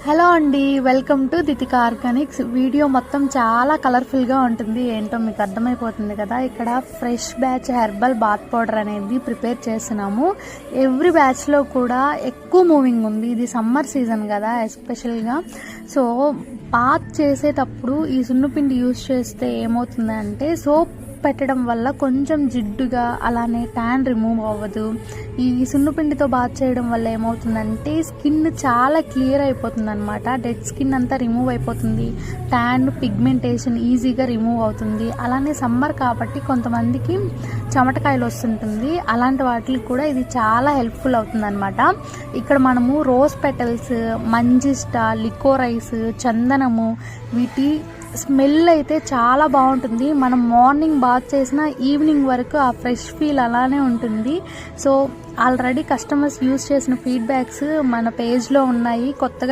Hello అండి, welcome to Dithika organics. Video మొత్తం చాలా కలర్ఫుల్గా ఉంటుంది. ఏంటో మీకు అర్థమైపోతుంది కదా. ఇక్కడ fresh batch herbal bath powder అనేది ప్రిపేర్ చేస్తున్నాము. ఎవ్రీ బ్యాచ్లో కూడా ఎక్కువ మూవింగ్ ఉంది. ఇది సమ్మర్ సీజన్ కదా ఎస్పెషల్గా. సో బాత్ చేసేటప్పుడు ఈ సున్నుపిండి యూజ్ చేస్తే ఏమవుతుందంటే సోప్ పెట్టడం వల్ల కొంచెం జిడ్డుగా అలానే ట్యాన్ రిమూవ్ అవ్వదు. ఈ సున్నుపిండితో బాత్ చేయడం వల్ల ఏమవుతుందంటే స్కిన్ చాలా క్లియర్ అయిపోతుంది అనమాట. డెడ్ స్కిన్ అంతా రిమూవ్ అయిపోతుంది. ట్యాన్ పిగ్మెంటేషన్ ఈజీగా రిమూవ్ అవుతుంది. అలానే సమ్మర్ కాబట్టి కొంతమందికి చెమటకాయలు వస్తుంటుంది. అలాంటి వాటికి కూడా ఇది చాలా హెల్ప్ఫుల్ అవుతుంది అనమాట. ఇక్కడ మనము రోజ్ పెటల్స్, మంజిస్టా, లికోరైస్, చందనము వీటి స్మెల్ అయితే చాలా బాగుంటుంది. మనం మార్నింగ్ బాత్ చేసిన ఈవినింగ్ వరకు ఆ ఫ్రెష్ ఫీల్ అలానే ఉంటుంది. సో ఆల్రెడీ కస్టమర్స్ యూజ్ చేసిన ఫీడ్బ్యాక్స్ మన పేజ్లో ఉన్నాయి. కొత్తగా